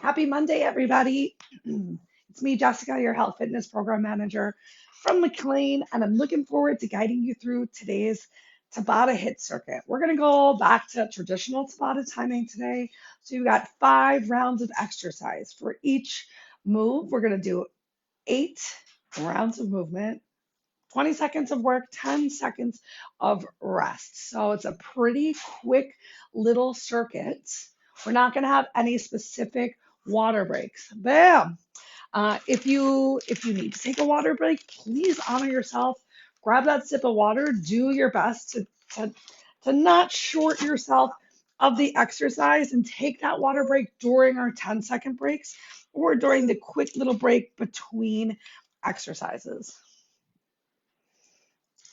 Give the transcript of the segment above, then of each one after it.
Happy Monday, everybody. It's me, Jessica, your health fitness program manager from McLean, and I'm looking forward to guiding you through today's Tabata hit circuit. We're going to go back to traditional Tabata timing today. So you've got 5 rounds of exercise. For each move, we're going to do 8 rounds of movement, 20 seconds of work, 10 seconds of rest. So it's a pretty quick little circuit. We're not going to have any specific water breaks. Bam. If you need to take a water break, please honor yourself. Grab that sip of water. Do your best to, to not short yourself of the exercise and take that water break during our 10-second breaks or during the quick little break between exercises.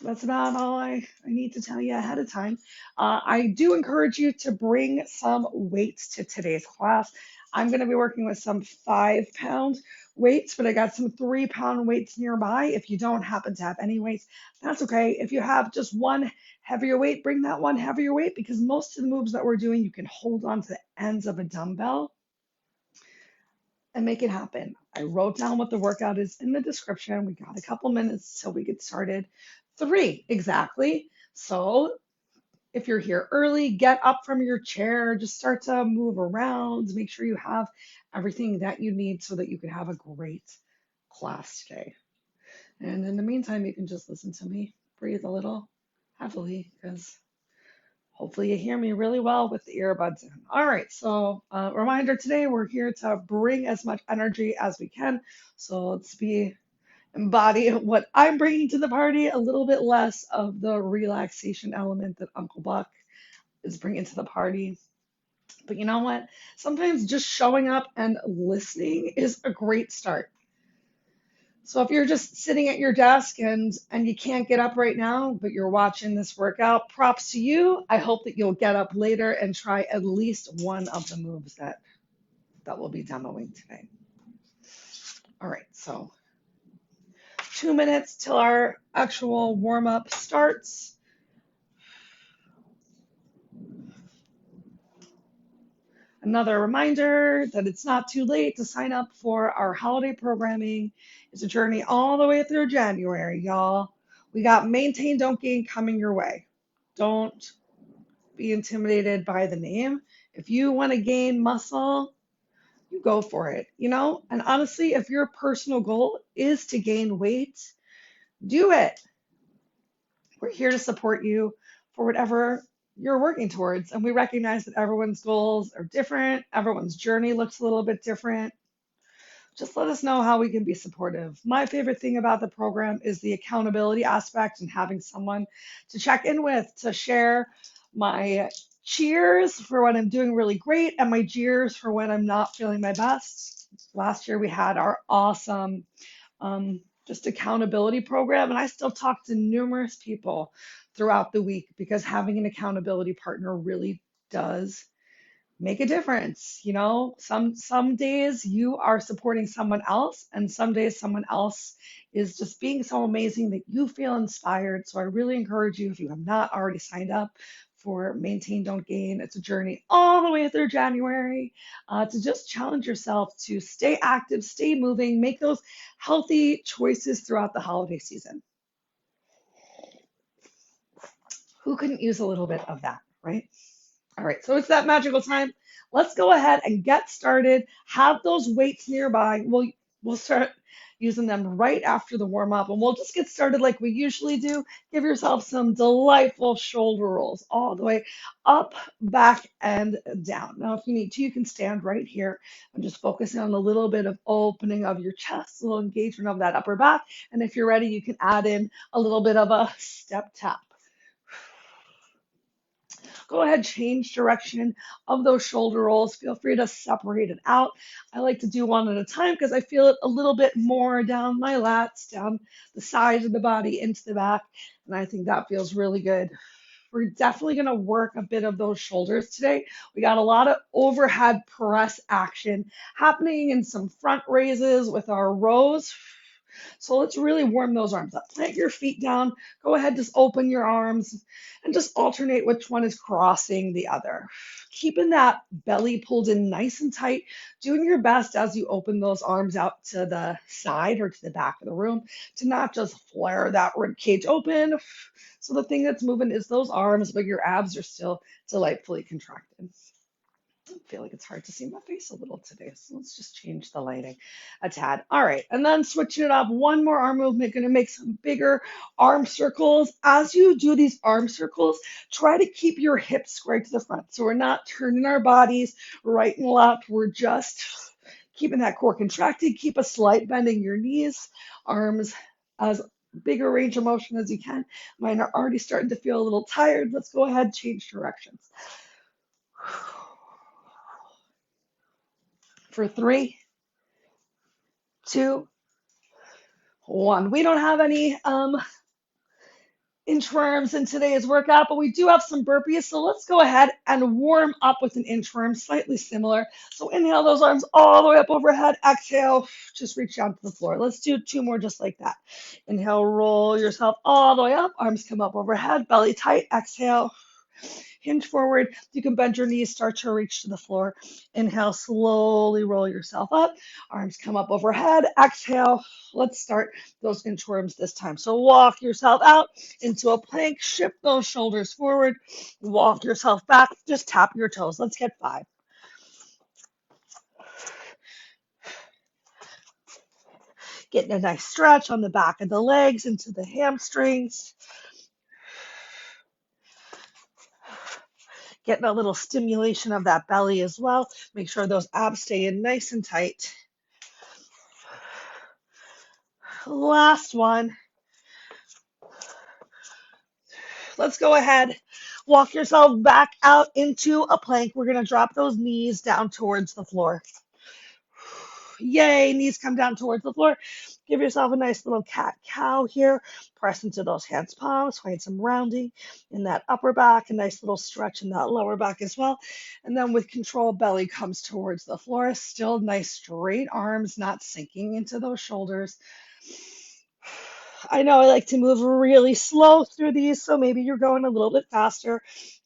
That's about all I need to tell you ahead of time. I do encourage you to bring some weights to today's class. I'm going to be working with some 5 pound weights, but I got some 3 pound weights nearby. If you don't happen to have any weights, that's okay. If you have just one heavier weight, bring that one heavier weight because most of the moves that we're doing, you can hold on to the ends of a dumbbell and make it happen. I wrote down what the workout is in the description. We got a couple minutes till we get started. 3, exactly. So if you're here early, get up from your chair, just start to move around, make sure you have everything that you need so that you can have a great class today. And in the meantime, you can just listen to me breathe a little heavily because hopefully you hear me really well with the earbuds in. All right, so reminder today, we're here to bring as much energy as we can. So let's embody what I'm bringing to the party, a little bit less of the relaxation element that Uncle Buck is bringing to the party. But you know what? Sometimes just showing up and listening is a great start. So if you're just sitting at your desk and you can't get up right now, but you're watching this workout, props to you. I hope that you'll get up later and try at least one of the moves that we'll be demoing today. All right, so 2 minutes till our actual warm up starts. Another reminder that it's not too late to sign up for our holiday programming. It's a journey all the way through January, y'all. We got Maintain, Don't Gain coming your way. Don't be intimidated by the name. If you want to gain muscle, you go for it, you know? And honestly, if your personal goal is to gain weight, do it. We're here to support you for whatever you're working towards. And we recognize that everyone's goals are different, everyone's journey looks a little bit different. Just let us know how we can be supportive. My favorite thing about the program is the accountability aspect and having someone to check in with, to share my cheers for when I'm doing really great and my jeers for when I'm not feeling my best. Last year we had our awesome just accountability program, and I still talk to numerous people throughout the week because having an accountability partner really does make a difference. You know, some days you are supporting someone else, and some days someone else is just being so amazing that you feel inspired. So I really encourage you, if you have not already signed up for Maintain Don't Gain, it's a journey all the way through January to just challenge yourself to stay active, stay moving, make those healthy choices throughout the holiday season. Who couldn't use a little bit of that, right? All right, so it's that magical time. Let's go ahead and get started. Have those weights nearby. We'll start using them right after the warm up, and we'll just get started like we usually do. Give yourself some delightful shoulder rolls all the way up, back, and down. Now, if you need to, you can stand right here and just focus on a little bit of opening of your chest, a little engagement of that upper back. And if you're ready, you can add in a little bit of a step tap. Go ahead, change direction of those shoulder rolls. Feel free to separate it out. I like to do one at a time because I feel it a little bit more down my lats, down the sides of the body, into the back, and I think that feels really good. We're definitely going to work a bit of those shoulders today. We got a lot of overhead press action happening and some front raises with our rows. So let's really warm those arms up. Plant your feet down. Go ahead, just open your arms and just alternate which one is crossing the other. Keeping that belly pulled in nice and tight, doing your best as you open those arms out to the side or to the back of the room to not just flare that rib cage open. So the thing that's moving is those arms, but your abs are still delightfully contracted. I feel like it's hard to see my face a little today, so let's just change the lighting a tad. All right, and then switching it up, one more arm movement, gonna make some bigger arm circles. As you do these arm circles, try to keep your hips squared to the front. So we're not turning our bodies right and left, we're just keeping that core contracted. Keep a slight bend in your knees, arms as bigger range of motion as you can. Mine are already starting to feel a little tired. Let's go ahead, change directions. For 3, 2, 1. We don't have any inchworms in today's workout, but we do have some burpees. So let's go ahead and warm up with an inchworm, slightly similar. So inhale those arms all the way up overhead. Exhale, just reach down to the floor. Let's do 2 more just like that. Inhale, roll yourself all the way up. Arms come up overhead, belly tight. Exhale. Hinge forward. You can bend your knees, start to reach to the floor. Inhale, slowly roll yourself up. Arms come up overhead. Exhale. Let's start those inchworms this time. So walk yourself out into a plank. Shift those shoulders forward. Walk yourself back. Just tap your toes. Let's get 5. Getting a nice stretch on the back of the legs into the hamstrings. Getting a little stimulation of that belly as well. Make sure those abs stay in nice and tight. Last one. Let's go ahead. Walk yourself back out into a plank. We're going to drop those knees down towards the floor. Yay, knees come down towards the floor. Give yourself a nice little cat-cow here. Press into those hands palms. Find some rounding in that upper back. A nice little stretch in that lower back as well. And then with control, belly comes towards the floor. Still nice straight arms, not sinking into those shoulders. I know I like to move really slow through these, so maybe you're going a little bit faster.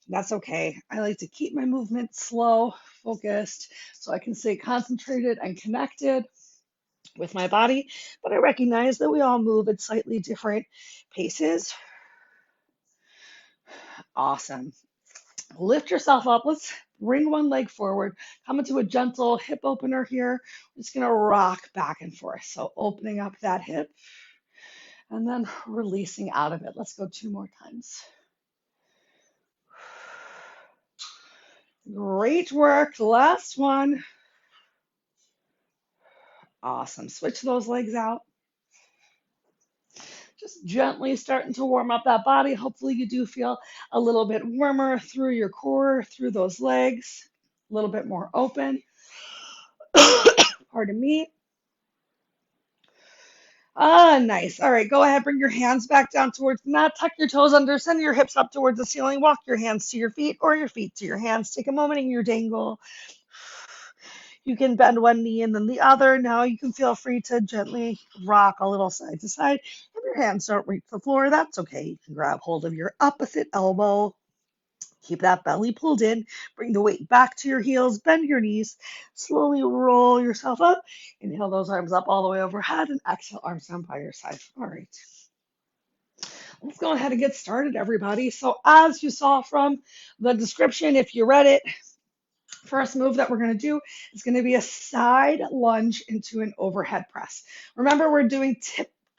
That's okay. I like to keep my movement slow, focused, so I can stay concentrated and connected with my body. But I recognize that we all move at slightly different paces. Awesome. Lift yourself up. Let's bring one leg forward. Come into a gentle hip opener here. We're just going to rock back and forth. So opening up that hip and then releasing out of it. Let's go 2 more times. Great work. Last one. Awesome. Switch those legs out. Just gently starting to warm up that body. Hopefully you do feel a little bit warmer through your core, through those legs, a little bit more open. Pardon me. Nice. All right, go ahead, bring your hands back down towards the mat, tuck your toes under, send your hips up towards the ceiling, walk your hands to your feet or your feet to your hands. Take a moment in your dangle. You can bend one knee and then the other. Now you can feel free to gently rock a little side to side. If your hands don't reach the floor, that's okay. You can grab hold of your opposite elbow. Keep that belly pulled in. Bring the weight back to your heels. Bend your knees. Slowly roll yourself up. Inhale those arms up all the way overhead and exhale arms down by your side. All right. Let's go ahead and get started, everybody. So as you saw from the description, if you read it, first move that we're going to do is going to be a side lunge into an overhead press. Remember, we're doing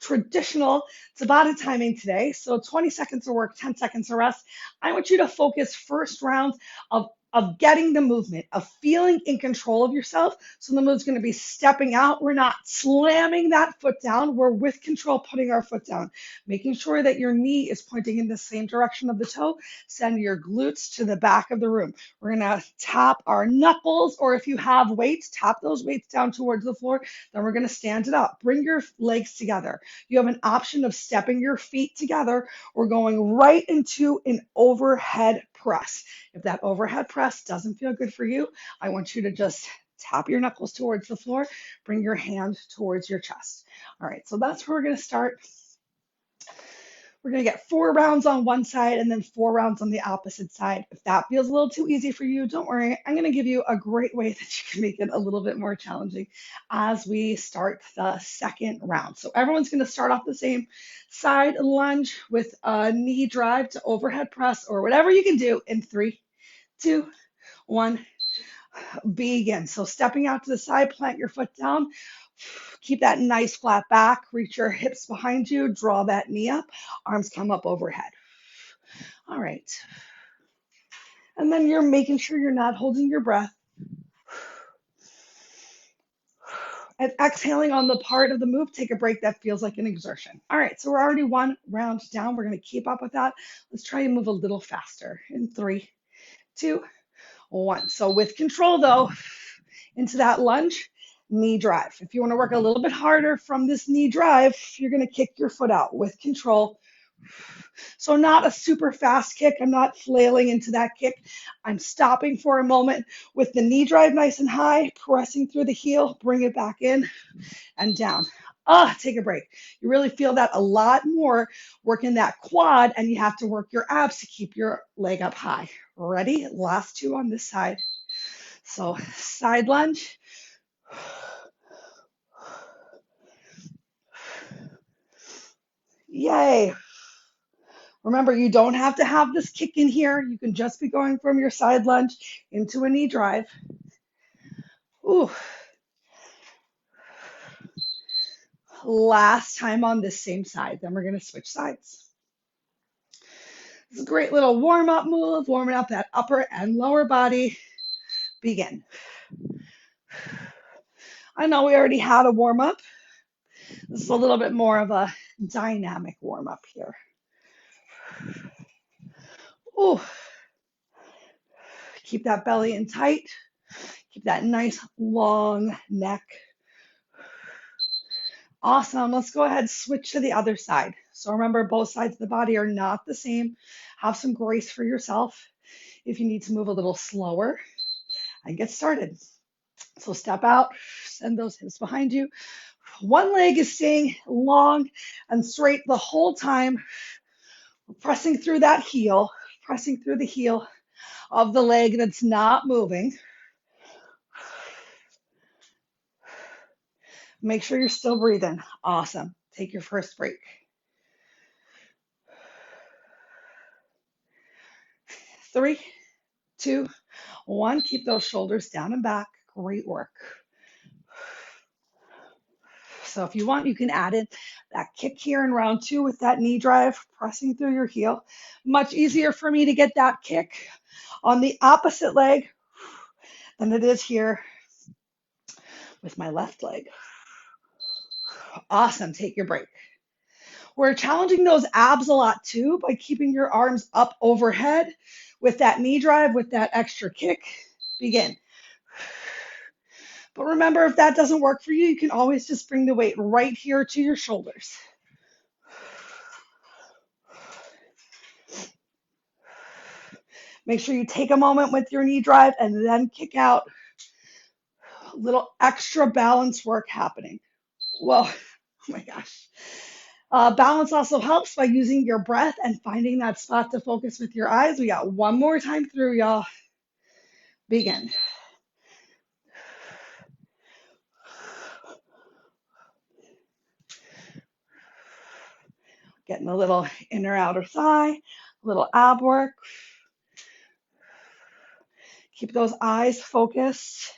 traditional Tabata timing today. So 20 seconds of work, 10 seconds of rest. I want you to focus first round of getting the movement, of feeling in control of yourself. So the move's going to be stepping out. We're not slamming that foot down. We're with control putting our foot down, making sure that your knee is pointing in the same direction of the toe. Send your glutes to the back of the room. We're going to tap our knuckles, or if you have weights, tap those weights down towards the floor. Then we're going to stand it up. Bring your legs together. You have an option of stepping your feet together or going right into an overhead press. If that overhead press doesn't feel good for you, I want you to just Tap your knuckles towards the floor. Bring your hand towards your chest. All right, so that's where we're going to start. We're going to get 4 rounds on one side and then 4 rounds on the opposite side. If that feels a little too easy for you, don't worry. I'm going to give you a great way that you can make it a little bit more challenging as we start the second round. So everyone's going to start off the same side lunge with a knee drive to overhead press or whatever you can do in 3, 2, 1. Begin. So stepping out to the side, plant your foot down. Keep that nice flat back. Reach your hips behind you. Draw that knee up. Arms come up overhead. All right. And then you're making sure you're not holding your breath. And exhaling on the part of the move, take a break that feels like an exertion. All right, so we're already 1 round down. We're going to keep up with that. Let's try and move a little faster in 3, 2, 1. So with control, though, into that lunge, knee drive. If you want to work a little bit harder from this knee drive, you're going to kick your foot out with control. So not a super fast kick. I'm not flailing into that kick. I'm stopping for a moment with the knee drive nice and high, pressing through the heel, bring it back in and down. Take a break. You really feel that a lot more working that quad, and you have to work your abs to keep your leg up high. Ready? Last 2 on this side. So side lunge. Yay. Remember, you don't have to have this kick in here. You can just be going from your side lunge into a knee drive. Ooh. Last time on this same side. Then we're going to switch sides. This is a great little warm-up move, warming up that upper and lower body. Begin. I know we already had a warm-up. This is a little bit more of a dynamic warm-up here. Ooh. Keep that belly in tight. Keep that nice long neck. Awesome. Let's go ahead and switch to the other side. So remember, both sides of the body are not the same. Have some grace for yourself if you need to move a little slower and get started. So step out, send those hips behind you. One leg is staying long and straight the whole time. We're pressing through that heel, pressing through the heel of the leg that's not moving. Make sure you're still breathing. Awesome. Take your first break. 3, 2, 1. Keep those shoulders down and back. Great work. So if you want, you can add in that kick here in round 2 with that knee drive, pressing through your heel. Much easier for me to get that kick on the opposite leg than it is here with my left leg. Awesome. Take your break. We're challenging those abs a lot too by keeping your arms up overhead with that knee drive, with that extra kick. Begin. But remember, if that doesn't work for you, you can always just bring the weight right here to your shoulders. Make sure you take a moment with your knee drive and then kick out. A little extra balance work happening. Whoa, oh my gosh. Balance also helps by using your breath and finding that spot to focus with your eyes. We got one more time through, y'all. Begin. Getting a little inner outer thigh, a little ab work. Keep those eyes focused.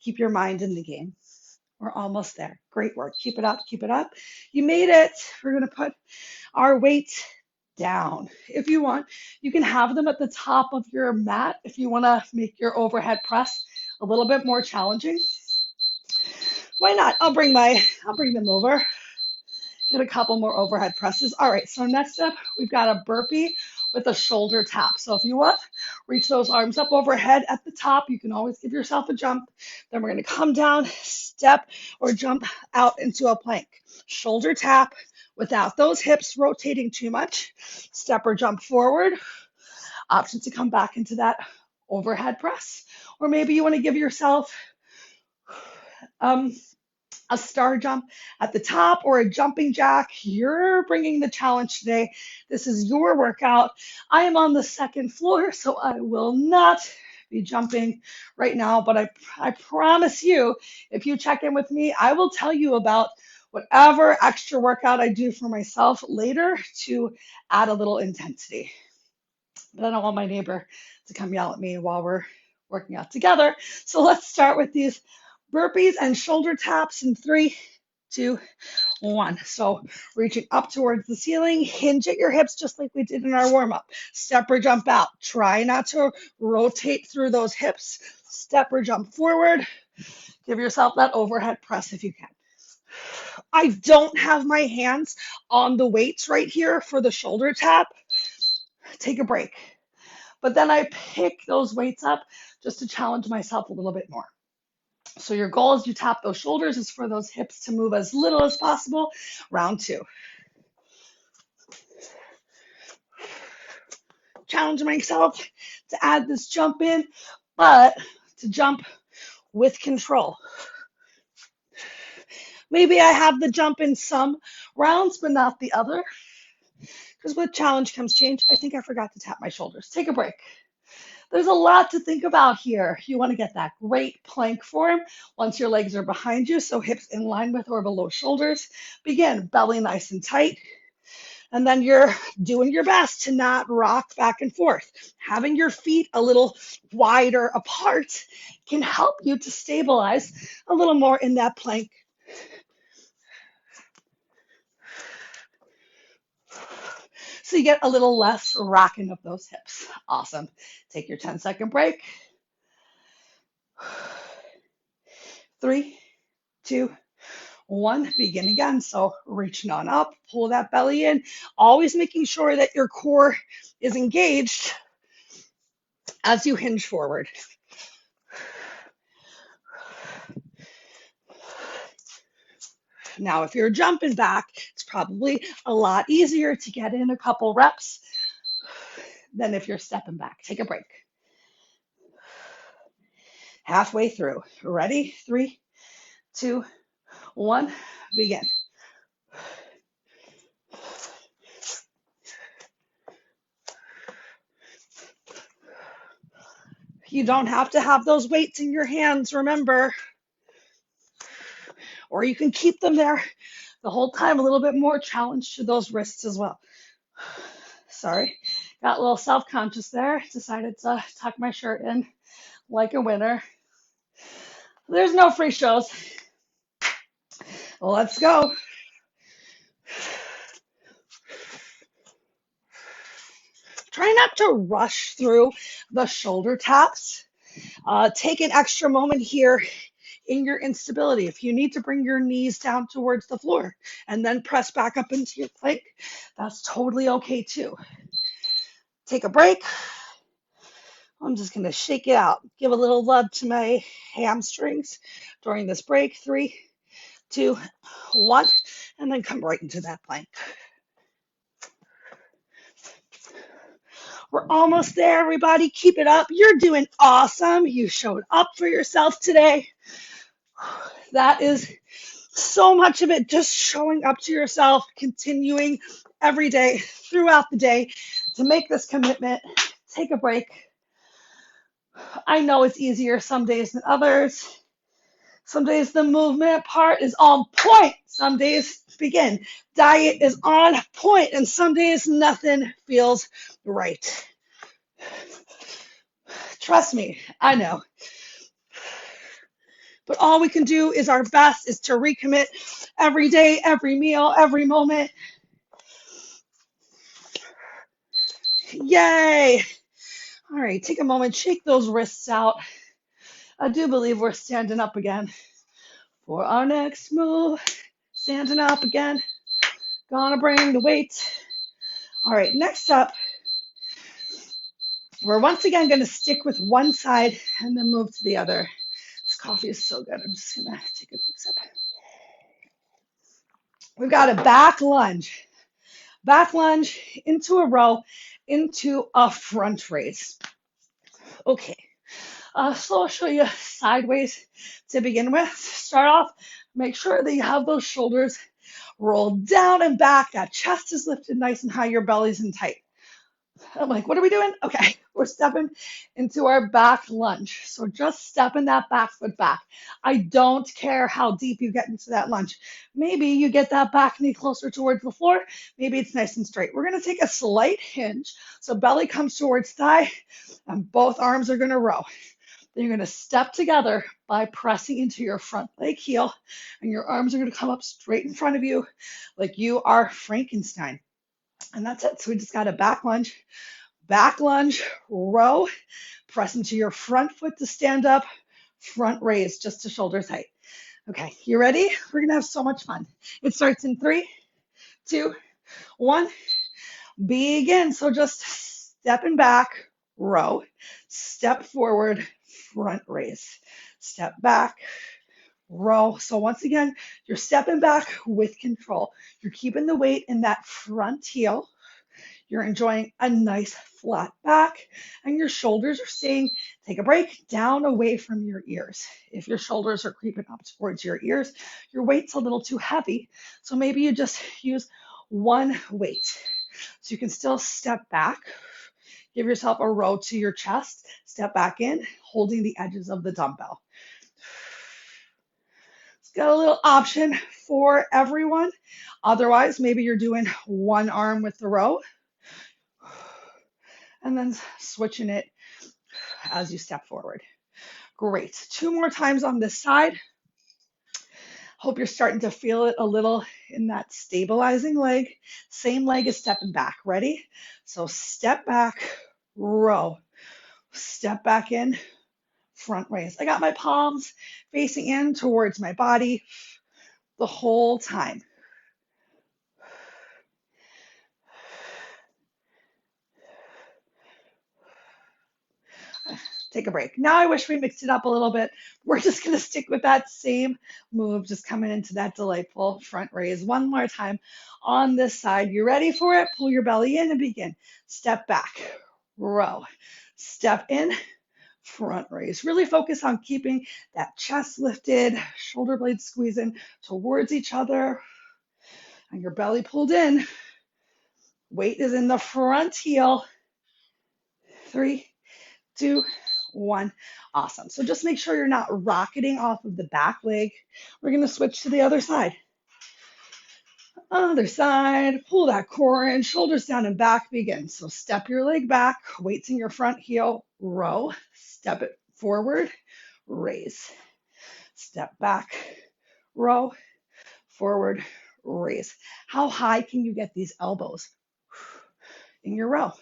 Keep your mind in the game. We're almost there. Great work. Keep it up. Keep it up. You made it. We're going to put our weight down. If you want, you can have them at the top of your mat if you want to make your overhead press a little bit more challenging. Why not? I'll bring them over. Get a couple more overhead presses. All right, so next up, we've got a burpee with a shoulder tap. So if you want, reach those arms up overhead at the top. You can always give yourself a jump. Then we're going to come down, step, or jump out into a plank. Shoulder tap without those hips rotating too much. Step or jump forward. Option to come back into that overhead press. Or maybe you want to give yourself um, a star jump at the top or a jumping jack. You're bringing the challenge today. This is your workout. I am on the second floor, so I will not be jumping right now, but I promise you, if you check in with me, I will tell you about whatever extra workout I do for myself later to add a little intensity. But I don't want my neighbor to come yell at me while we're working out together. So let's start with these burpees and shoulder taps in 3, 2, 1. So reaching up towards the ceiling, hinge at your hips just like we did in our warm up. Step or jump out. Try not to rotate through those hips. Step or jump forward. Give yourself that overhead press if you can. I don't have my hands on the weights right here for the shoulder tap. Take a break. But then I pick those weights up just to challenge myself a little bit more. So your goal as you tap those shoulders is for those hips to move as little as possible. Round 2. Challenge myself to add this jump in, but to jump with control. Maybe I have the jump in some rounds, but not the other. Because with challenge comes change. I think I forgot to tap my shoulders. Take a break. There's a lot to think about here. You want to get that great plank form once your legs are behind you, so hips in line with or below shoulders. Begin, belly nice and tight. And then you're doing your best to not rock back and forth. Having your feet a little wider apart can help you to stabilize a little more in that plank. So you get a little less rocking of those hips. Awesome. Take your 10-second break. 3, 2, 1. Begin again. So reaching on up, pull that belly in, always making sure that your core is engaged as you hinge forward. Now, if you're jumping back, it's probably a lot easier to get in a couple reps than if you're stepping back. Take a break. Halfway through. Ready? 3, 2, 1. Begin. You don't have to have those weights in your hands, remember. Or you can keep them there the whole time, a little bit more challenge to those wrists as well. Sorry, got a little self-conscious there. Decided to tuck my shirt in like a winner. There's no free shows. Let's go. Try not to rush through the shoulder taps. Take an extra moment here in your instability. If you need to bring your knees down towards the floor and then press back up into your plank, that's totally okay too. Take a break. I'm just going to shake it out. Give a little love to my hamstrings during this break. 3, 2, 1, and then come right into that plank. We're almost there, everybody. Keep it up. You're doing awesome. You showed up for yourself today. That is so much of it, just showing up to yourself, continuing every day throughout the day to make this commitment. Take a break. I know it's easier some days than others. Some days the movement part is on point. Some days, begin, diet is on point, and some days nothing feels right. Trust me, I know. But all we can do is our best is to recommit every day, every meal, every moment. Yay! All right, take a moment, shake those wrists out. I do believe we're standing up again for our next move. Standing up again. Gonna bring the weight. All right, next up, we're once again going to stick with one side and then move to the other. This coffee is so good. I'm just going to take a quick sip. We've got a back lunge into a row, into a front raise. Okay, So I'll show you sideways to begin with. Start off, make sure that you have those shoulders rolled down and back. That chest is lifted nice and high. Your belly's in tight. I'm like, what are we doing? Okay, we're stepping into our back lunge. So just stepping that back foot back. I don't care how deep you get into that lunge. Maybe you get that back knee closer towards the floor. Maybe it's nice and straight. We're going to take a slight hinge. So belly comes towards thigh and both arms are going to row. Then you're going to step together by pressing into your front leg heel and your arms are going to come up straight in front of you like you are Frankenstein. And that's it. So we just got a back lunge, row, press into your front foot to stand up, front raise just to shoulders height. Okay, you ready? We're gonna have so much fun. It starts in 3, 2, 1, begin. So just stepping back, row, step forward, front raise, step back, row. So once again, you're stepping back with control. You're keeping the weight in that front heel. You're enjoying a nice flat back and your shoulders are staying, take a break, down away from your ears. If your shoulders are creeping up towards your ears, your weight's a little too heavy. So maybe you just use one weight. So you can still step back, give yourself a row to your chest, step back in, holding the edges of the dumbbell. It's got a little option for everyone. Otherwise, maybe you're doing one arm with the row and then switching it as you step forward. Great. 2 more times on this side. Hope you're starting to feel it a little in that stabilizing leg. Same leg as stepping back. Ready? So step back, row. Step back in, front raise. I got my palms facing in towards my body the whole time. Take a break. Now I wish we mixed it up a little bit. We're just going to stick with that same move, just coming into that delightful front raise. One more time on this side. You ready for it? Pull your belly in and begin. Step back, row, step in, front raise. Really focus on keeping that chest lifted, shoulder blades squeezing towards each other, and your belly pulled in. Weight is in the front heel. 3, 2, 1. Awesome. So just make sure you're not rocketing off of the back leg. We're going to switch to the other side. Other side, pull that core in, shoulders down and back, begin. So step your leg back, weights in your front heel, row, step it forward, raise. Step back, row, forward, raise. How high can you get these elbows in your row?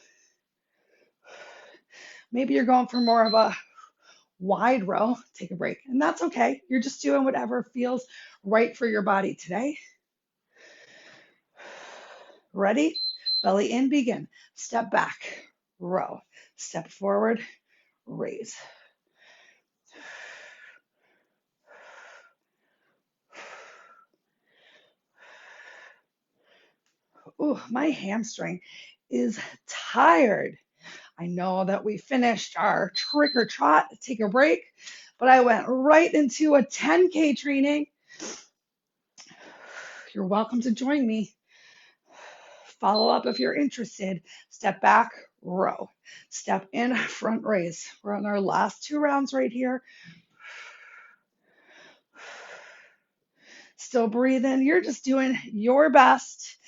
Maybe you're going for more of a wide row. Take a break. And that's okay. You're just doing whatever feels right for your body today. Ready? Belly in, begin. Step back, row. Step forward, raise. Ooh, my hamstring is tired. I know that we finished our trick or trot, take a break, but I went right into a 10K training. You're welcome to join me. Follow up if you're interested. Step back, row. Step in, front raise. We're on our last 2 rounds right here. Still breathing. You're just doing your best.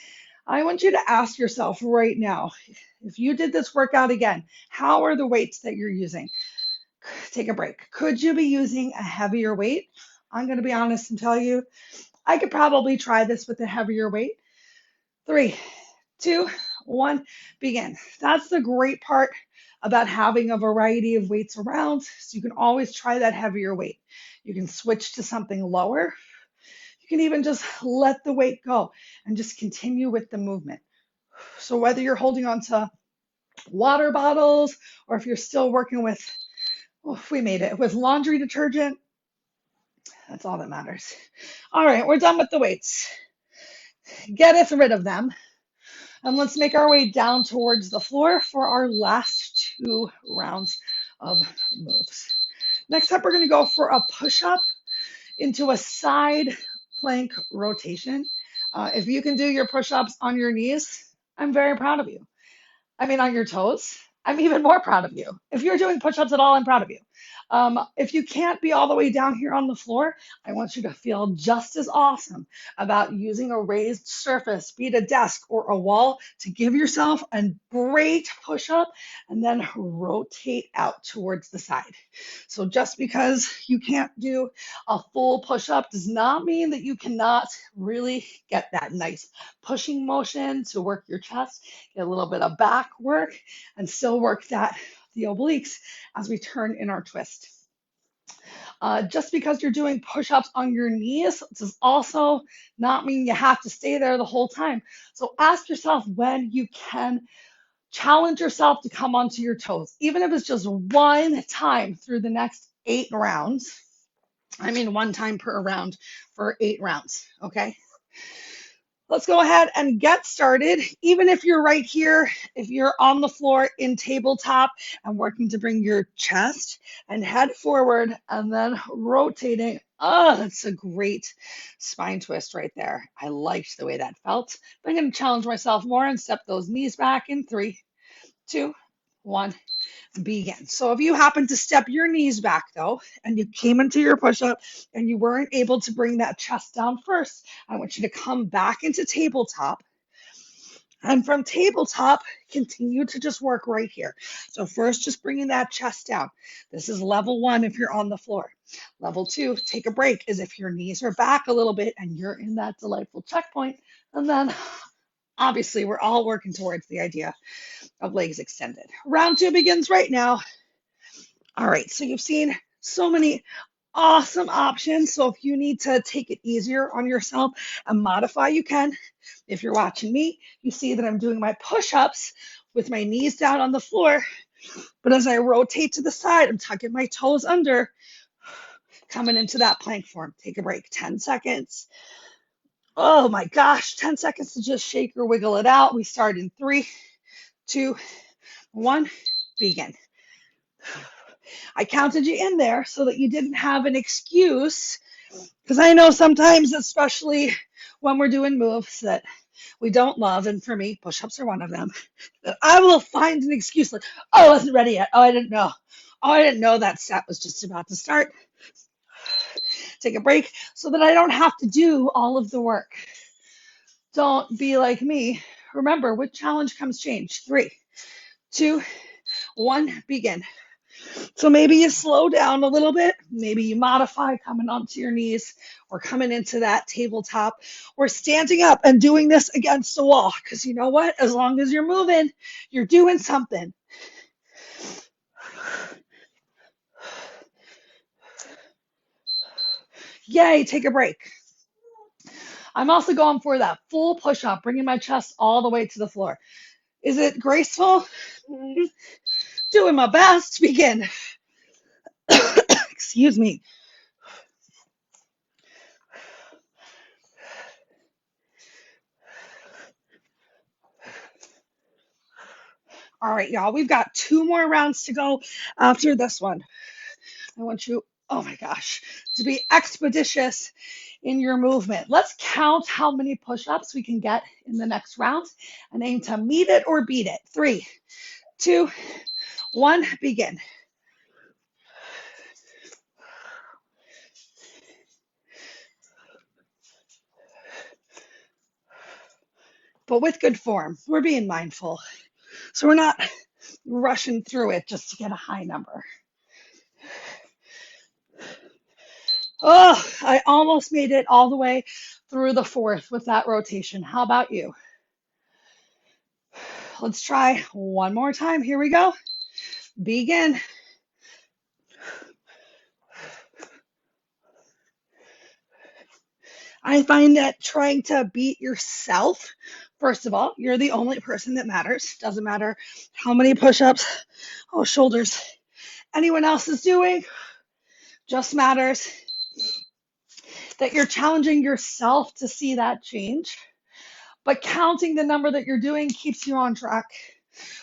I want you to ask yourself right now, if you did this workout again, how are the weights that you're using? Take a break. Could you be using a heavier weight? I'm going to be honest and tell you, I could probably try this with a heavier weight. 3, 2, 1, begin. That's the great part about having a variety of weights around. So you can always try that heavier weight. You can switch to something lower. You can even just let the weight go and just continue with the movement. So whether you're holding on to water bottles or if you're still working with, oh, we made it, with laundry detergent, that's all that matters. All right, we're done with the weights. Get us rid of them. And let's make our way down towards the floor for our last 2 rounds of moves. Next up, we're going to go for a push-up into a side plank rotation. If you can do your push-ups on your knees, I'm very proud of you. I mean, on your toes, I'm even more proud of you. If you're doing push-ups at all, I'm proud of you. If you can't be all the way down here on the floor, I want you to feel just as awesome about using a raised surface, be it a desk or a wall, to give yourself a great push-up and then rotate out towards the side. So just because you can't do a full push-up does not mean that you cannot really get that nice pushing motion to work your chest, get a little bit of back work, and still work the obliques as we turn in our twist. Just because you're doing push-ups on your knees does also not mean you have to stay there the whole time. So ask yourself when you can challenge yourself to come onto your toes, even if it's just one time through the next 8 rounds. I mean, one time per round for 8 rounds, okay? Let's go ahead and get started. Even if you're right here, if you're on the floor in tabletop and working to bring your chest and head forward and then rotating. Oh, that's a great spine twist right there. I liked the way that felt. But I'm going to challenge myself more and step those knees back in 3, 2, 1. Begin. So if you happen to step your knees back though, and you came into your push-up and you weren't able to bring that chest down first, I want you to come back into tabletop. And from tabletop, continue to just work right here. So first, just bringing that chest down. This is level 1 if you're on the floor. Level 2, take a break, is if your knees are back a little bit and you're in that delightful checkpoint. And then obviously we're all working towards the idea of legs extended. Round 2 begins right now. All right, so you've seen so many awesome options. So if you need to take it easier on yourself and modify, you can. If you're watching me, you see that I'm doing my push-ups with my knees down on the floor. But as I rotate to the side, I'm tucking my toes under, coming into that plank form. Take a break, 10 seconds. Oh my gosh, 10 seconds to just shake or wiggle it out. We start in 3, 2, 1, begin. I counted you in there so that you didn't have an excuse, because I know sometimes, especially when we're doing moves that we don't love, and for me, push-ups are one of them, that I will find an excuse like, oh, I wasn't ready yet. Oh, I didn't know. Oh, I didn't know that set was just about to start. Take a break so that I don't have to do all of the work. Don't be like me. Remember, with challenge comes change. 3, 2, 1, begin. So maybe you slow down a little bit, maybe you modify coming onto your knees or coming into that tabletop or standing up and doing this against the wall. Because you know what? As long as you're moving, you're doing something. Yay, take a break. I'm also going for that full push-up, bringing my chest all the way to the floor. Is it graceful? Doing my best. Begin. Excuse me. All right, y'all, we've got 2 more rounds to go after this one. I want you, oh my gosh, to be expeditious in your movement. Let's count how many push-ups we can get in the next round and aim to meet it or beat it. 3, 2, 1, begin. But with good form, we're being mindful. So we're not rushing through it just to get a high number. Oh, I almost made it all the way through the 4th with that rotation. How about you? Let's try one more time. Here we go. Begin. I find that trying to beat yourself, first of all, you're the only person that matters. Doesn't matter how many push-ups, oh, shoulders, anyone else is doing. Just matters that you're challenging yourself to see that change. But counting the number that you're doing keeps you on track.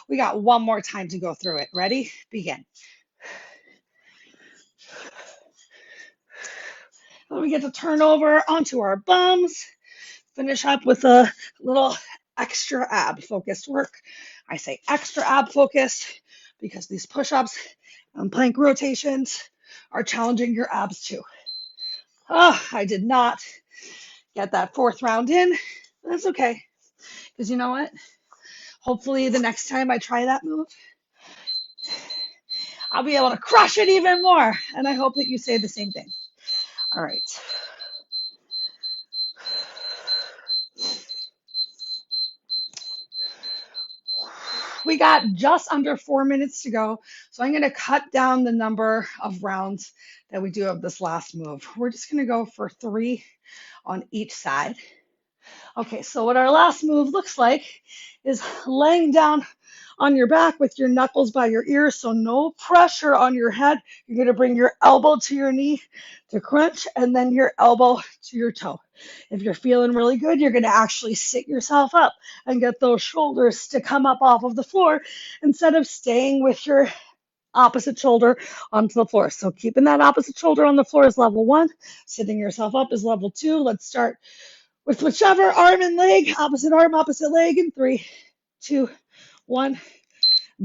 We got one more time to go through it. Ready? Begin. Then we get to turn over onto our bums, finish up with a little extra ab focused work. I say extra ab focused because these push-ups and plank rotations are challenging your abs too. Oh, I did not get that fourth round in. That's okay, because you know what? Hopefully the next time I try that move, I'll be able to crush it even more. And I hope that you say the same thing. All right. We got just under 4 minutes to go. So I'm going to cut down the number of rounds that we do of this last move. We're just going to go for 3 on each side. Okay, so what our last move looks like is laying down on your back with your knuckles by your ears, so no pressure on your head. You're going to bring your elbow to your knee to crunch and then your elbow to your toe. If you're feeling really good, you're going to actually sit yourself up and get those shoulders to come up off of the floor instead of staying with your opposite shoulder onto the floor. So keeping that opposite shoulder on the floor is level 1. Sitting yourself up is level 2. Let's start with whichever arm and leg, opposite arm, opposite leg in 3, 2, 1.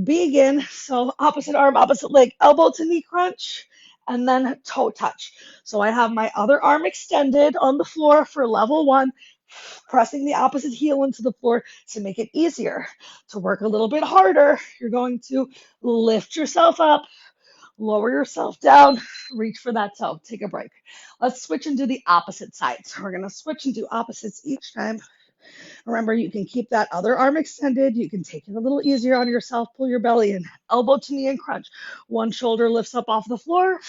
Begin. So opposite arm, opposite leg, elbow to knee crunch, and then toe touch. So I have my other arm extended on the floor for level 1, pressing the opposite heel into the floor to make it easier. To work a little bit harder, you're going to lift yourself up, lower yourself down, reach for that toe. Take a break. Let's switch and do the opposite side. So we're going to switch and do opposites each time. Remember, you can keep that other arm extended. You can take it a little easier on yourself. Pull your belly in. Elbow to knee and crunch. One shoulder lifts up off the floor.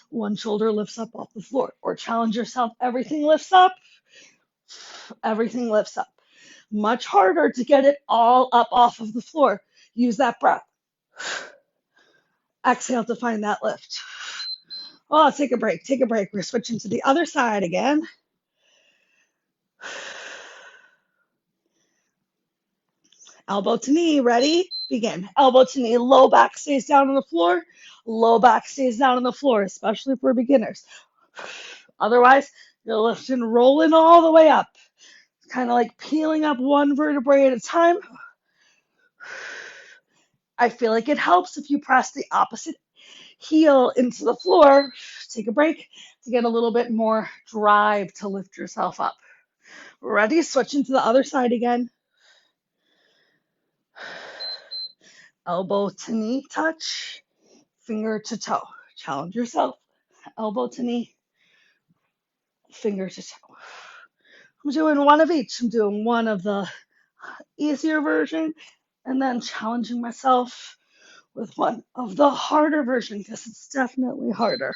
One shoulder lifts up off the floor. Or challenge yourself. Everything lifts up. Everything lifts up. Much harder to get it all up off of the floor. Use that breath. Exhale to find that lift. Oh, take a break. Take a break. We're switching to the other side again. Elbow to knee, ready? Begin. Elbow to knee, low back stays down on the floor. Low back stays down on the floor, especially for beginners. Otherwise, you're lifting, rolling all the way up. Kind of like peeling up one vertebrae at a time. I feel like it helps if you press the opposite heel into the floor. Take a break to get a little bit more drive to lift yourself up. Ready? Switching to the other side again. Elbow to knee touch, finger to toe. Challenge yourself. Elbow to knee, finger to toe. I'm doing one of each. I'm doing one of the easier version and then challenging myself with one of the harder version because it's definitely harder.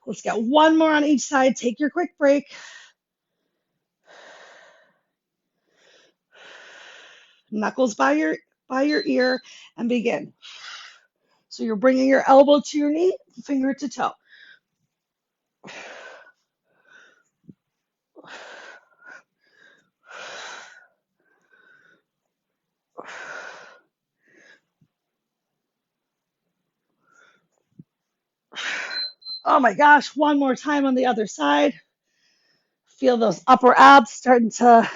Let's get one more on each side. Take your quick break. Knuckles by your ear and begin. So you're bringing your elbow to your knee, finger to toe. Oh my gosh, one more time on the other side. Feel those upper abs starting to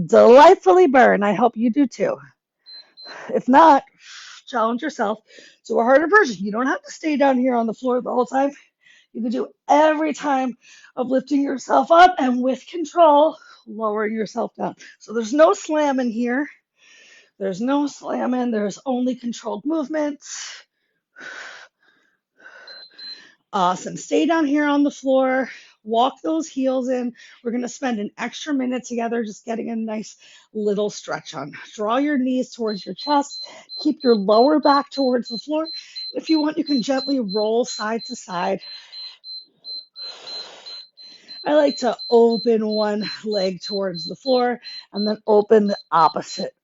delightfully burn. I hope you do too. If not, challenge yourself to a harder version. You don't have to stay down here on the floor the whole time. You can do every time of lifting yourself up and with control, lowering yourself down. So there's no slamming here. There's no slamming. There's only controlled movements. Awesome. Stay down here on the floor. Walk those heels in. We're going to spend an extra minute together just getting a nice little stretch on. Draw your knees towards your chest. Keep your lower back towards the floor. If you want, you can gently roll side to side. I like to open one leg towards the floor and then open the opposite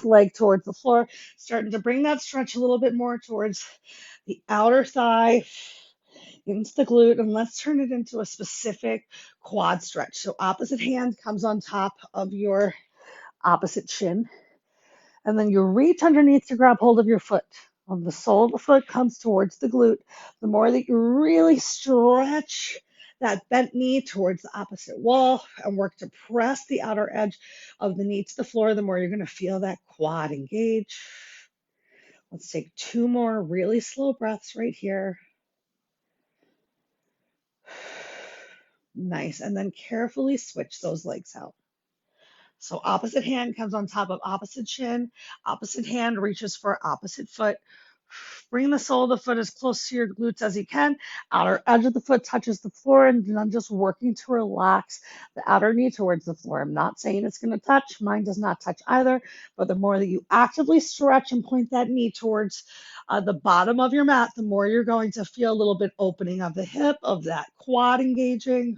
leg towards the floor. Starting to bring that stretch a little bit more towards the outer thigh, into the glute, and let's turn it into a specific quad stretch. So opposite hand comes on top of your opposite shin, and then you reach underneath to grab hold of your foot. When the sole of the foot comes towards the glute, the more that you really stretch that bent knee towards the opposite wall and work to press the outer edge of the knee to the floor. The more you're going to feel that quad engage. Let's take 2 more really slow breaths right here. Nice. And then carefully switch those legs out. So opposite hand comes on top of opposite shin. Opposite hand reaches for opposite foot. Bring the sole of the foot as close to your glutes as you can. Outer edge of the foot touches the floor, and then I'm just working to relax the outer knee towards the floor. I'm not saying it's going to touch. Mine does not touch either. But the more that you actively stretch and point that knee towards the bottom of your mat, the more you're going to feel a little bit opening of the hip, of that quad engaging.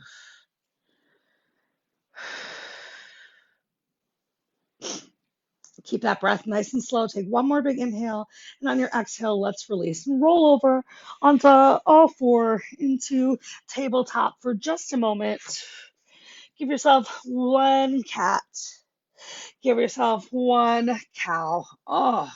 Keep that breath nice and slow. Take 1 more big inhale. And on your exhale, let's release and roll over onto all 4 into tabletop for just a moment. Give yourself 1 cat. Give yourself 1 cow. Oh.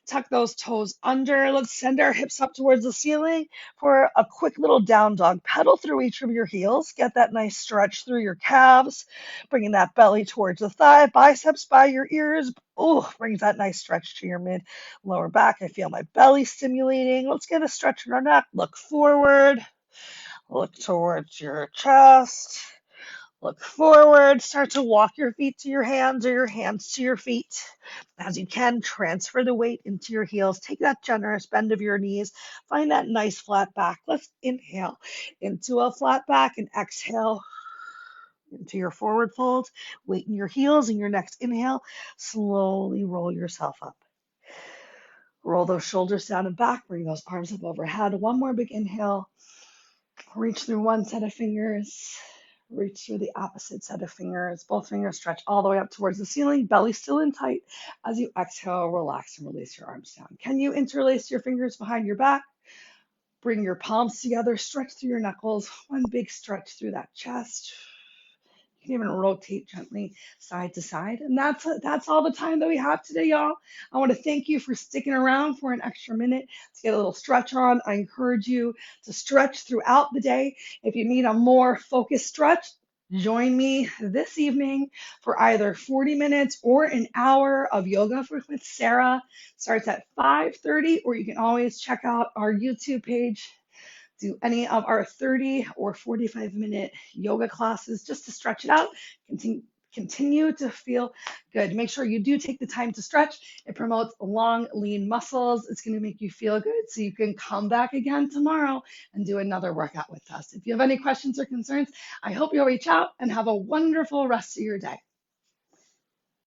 Tuck those toes under. Let's send our hips up towards the ceiling for a quick little down dog. Pedal through each of your heels. Get that nice stretch through your calves, bringing that belly towards the thigh, biceps by your ears. Oh, brings that nice stretch to your mid lower back. I feel my belly stimulating. Let's get a stretch in our neck. Look forward. Look towards your chest. Look forward, start to walk your feet to your hands or your hands to your feet. As you can, transfer the weight into your heels. Take that generous bend of your knees. Find that nice flat back. Let's inhale into a flat back and exhale into your forward fold. Weight in your heels, and your next inhale, slowly roll yourself up. Roll those shoulders down and back. Bring those arms up overhead. 1 more big inhale. Reach through 1 set of fingers. Reach through the opposite set of fingers. Both fingers stretch all the way up towards the ceiling. Belly still in tight. As you exhale, relax and release your arms down. Can you interlace your fingers behind your back? Bring your palms together. Stretch through your knuckles. 1 big stretch through that chest. You can even rotate gently side to side. And that's all the time that we have today, y'all. I want to thank you for sticking around for an extra minute to get a little stretch on. I encourage you to stretch throughout the day. If you need a more focused stretch, join me this evening for either 40 minutes or an hour of yoga with Sarah. Starts at 5:30, or you can always check out our YouTube page. Do any of our 30 or 45-minute yoga classes just to stretch it out. Continue to feel good. Make sure you do take the time to stretch. It promotes long, lean muscles. It's going to make you feel good so you can come back again tomorrow and do another workout with us. If you have any questions or concerns, I hope you'll reach out and have a wonderful rest of your day.